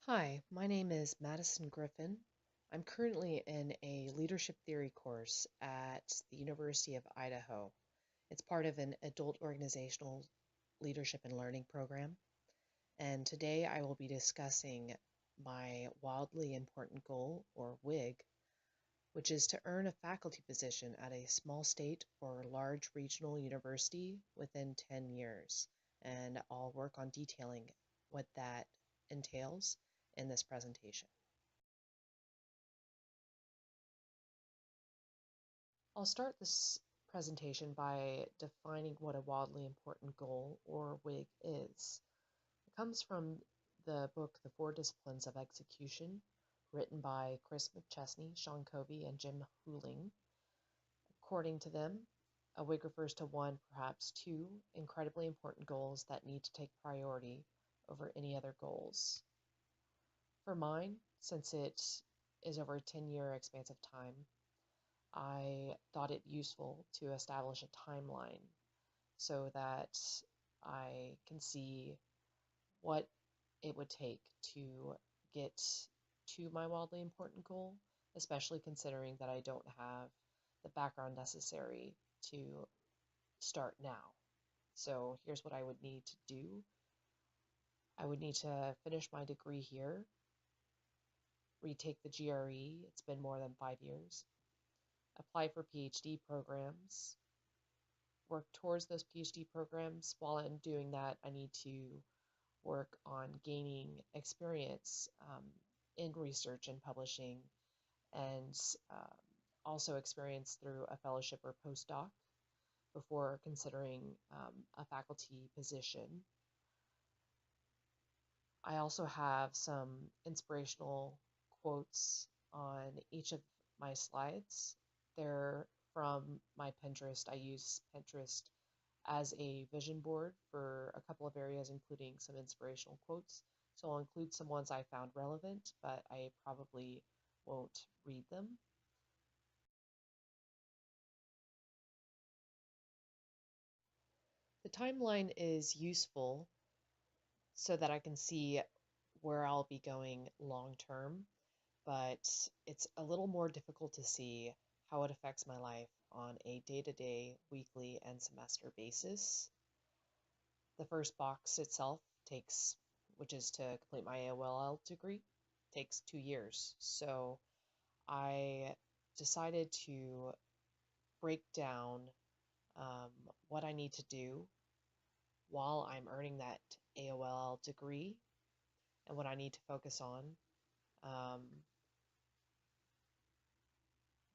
Hi, my name is Madison Griffin. I'm currently in a leadership theory course at the University of Idaho. It's part of an adult organizational leadership and learning program. And today I will be discussing my wildly important goal, or WIG, which is to earn a faculty position at a small state or large regional university within 10 years. And I'll work on detailing what that entails in this presentation. I'll start this presentation by defining what a wildly important goal, or WIG, is. It comes from the book The Four Disciplines of Execution, written by Chris McChesney, Sean Covey, and Jim Huling. According to them, a WIG refers to one, perhaps two, incredibly important goals that need to take priority over any other goals. For mine, since it is over a 10-year expanse of time, I thought it useful to establish a timeline so that I can see what it would take to get to my wildly important goal, especially considering that I don't have the background necessary to start now. So here's what I would need to do. I would need to finish my degree here, retake the GRE, it's been more than 5 years, apply for PhD programs, work towards those PhD programs. While I'm doing that, I need to work on gaining experience in research and publishing, and um, also experience through a fellowship or postdoc before considering a faculty position. I also have some inspirational quotes on each of my slides. They're from my Pinterest. I use Pinterest as a vision board for a couple of areas, including some inspirational quotes. So I'll include some ones I found relevant, but I probably won't read them. The timeline is useful so that I can see where I'll be going long term, but it's a little more difficult to see how it affects my life on a day to day, weekly, and semester basis. The first box itself takes, which is to complete my AOLL degree, takes 2 years. So I decided to break down um, what I need to do while I'm earning that AOLL degree and what I need to focus on. Um,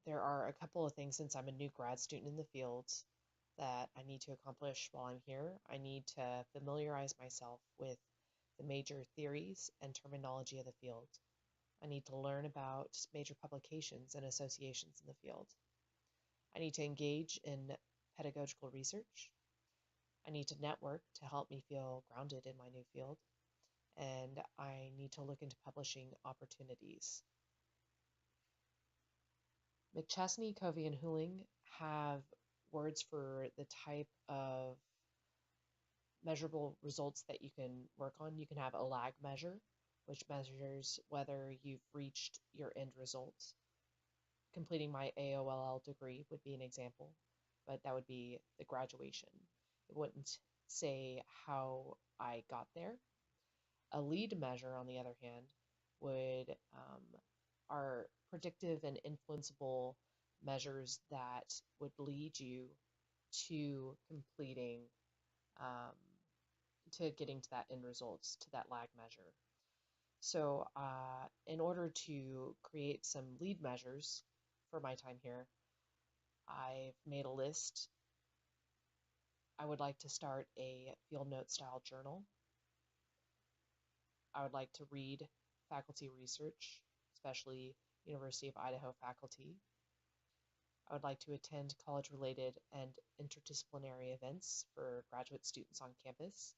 there are a couple of things, since I'm a new grad student in the field, that I need to accomplish while I'm here. I need to familiarize myself with the major theories and terminology of the field. I need to learn about major publications and associations in the field. I need to engage in pedagogical research. I need to network to help me feel grounded in my new field. And I need to look into publishing opportunities. McChesney, Covey, and Huling have words for the type of measurable results that you can work on. You can have a lag measure, which measures whether you've reached your end results. Completing my AOLL degree would be an example, but that would be the graduation. It wouldn't say how I got there. A lead measure, on the other hand, would are predictive and influenceable measures that would lead you to completing um, to getting to that end results, to that lag measure. So, in order to create some lead measures for my time here, I've made a list. I would like to start a field note style journal. I would like to read faculty research, especially University of Idaho faculty. I would like to attend college related and interdisciplinary events for graduate students on campus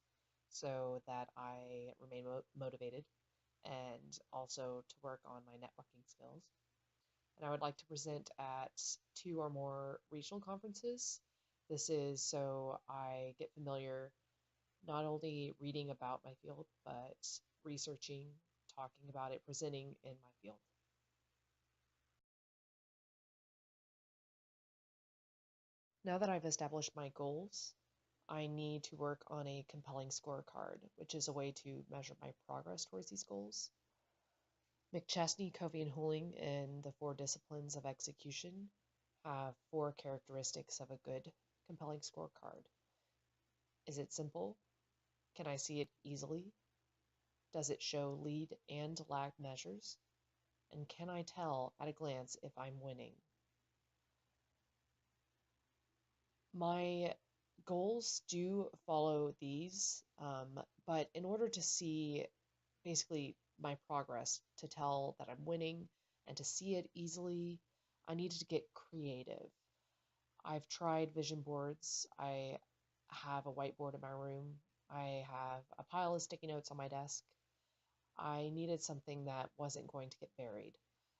so that I remain motivated, and also to work on my networking skills. And I would like to present at two or more regional conferences. This is so I get familiar not only reading about my field, but researching, talking about it, presenting in my field. Now that I've established my goals, I need to work on a compelling scorecard, which is a way to measure my progress towards these goals. McChesney, Covey, and Huling in the Four Disciplines of Execution have four characteristics of a good, compelling scorecard. Is it simple? Can I see it easily? Does it show lead and lag measures? And can I tell at a glance if I'm winning? My goals do follow these, but in order to see basically my progress, to tell that I'm winning and to see it easily, I needed to get creative. I've tried vision boards. I have a whiteboard in my room. I have a pile of sticky notes on my desk. I needed something that wasn't going to get buried.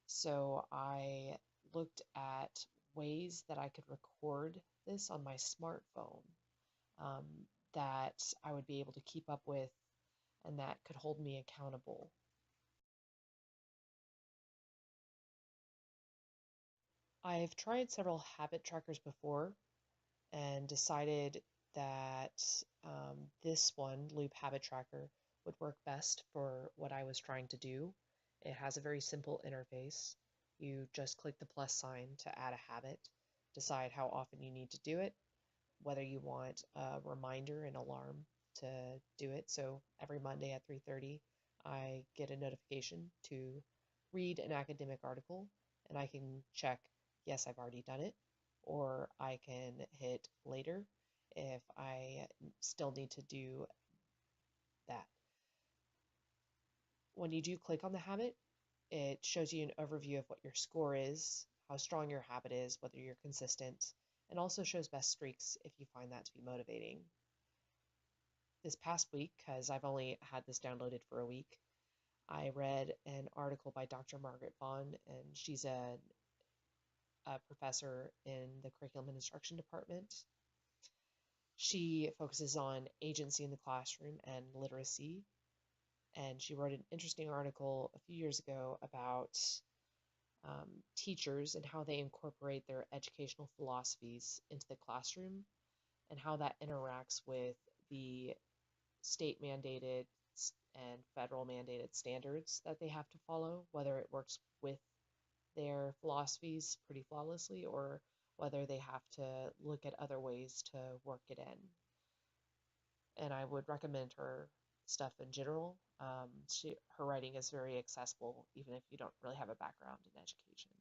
So I looked at ways that I could record this on my smartphone, um, that I would be able to keep up with and that could hold me accountable. I've tried several habit trackers before and decided that this one, Loop Habit Tracker, would work best for what I was trying to do. It has a very simple interface. You just click the plus sign to add a habit, decide how often you need to do it, whether you want a reminder and alarm to do it. So every Monday at 3:30, I get a notification to read an academic article, and I can check, yes, I've already done it, or I can hit later if I still need to do that. When you do click on the habit, it shows you an overview of what your score is, how strong your habit is, whether you're consistent, and also shows best streaks if you find that to be motivating. This past week, because I've only had this downloaded for a week, I read an article by Dr. Margaret Vaughn, and she's a professor in the Curriculum and Instruction Department. She focuses on agency in the classroom and literacy, and she wrote an interesting article a few years ago about teachers and how they incorporate their educational philosophies into the classroom and how that interacts with the state mandated and federal mandated standards that they have to follow, whether it works with their philosophies pretty flawlessly or whether they have to look at other ways to work it in. And I would recommend her stuff in general. Her writing is very accessible, even if you don't really have a background in education.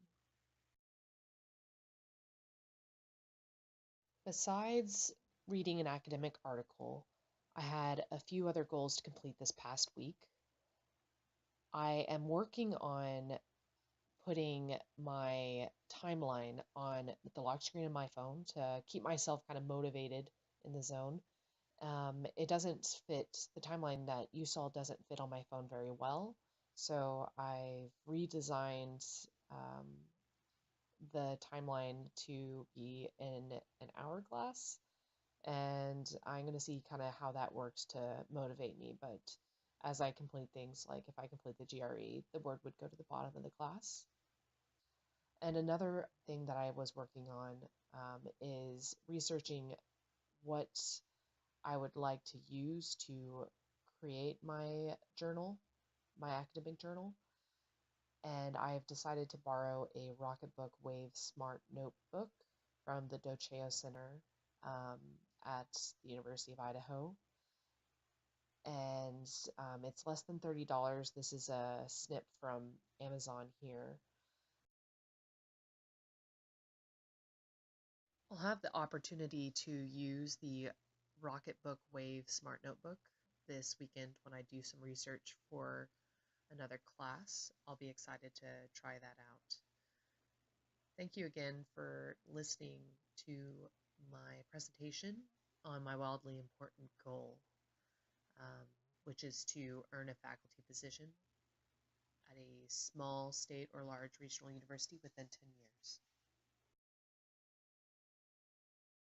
Besides reading an academic article, I had a few other goals to complete this past week. I am working on putting my timeline on the lock screen of my phone to keep myself kind of motivated in the zone. It doesn't fit, the timeline that you saw doesn't fit on my phone very well. So I've redesigned the timeline to be in an hourglass. And I'm going to see kind of how that works to motivate me. But as I complete things, like if I complete the GRE, the word would go to the bottom of the class. And another thing that I was working on is researching what I would like to use to create my journal, my academic journal. And I've decided to borrow a Rocketbook Wave Smart Notebook from the Docheo Center at the University of Idaho. And it's less than $30. This is a snip from Amazon here. I'll have the opportunity to use the Rocketbook Wave Smart Notebook this weekend when I do some research for another class. I'll be excited to try that out. Thank you again for listening to my presentation on my wildly important goal, which is to earn a faculty position at a small state or large regional university within 10 years.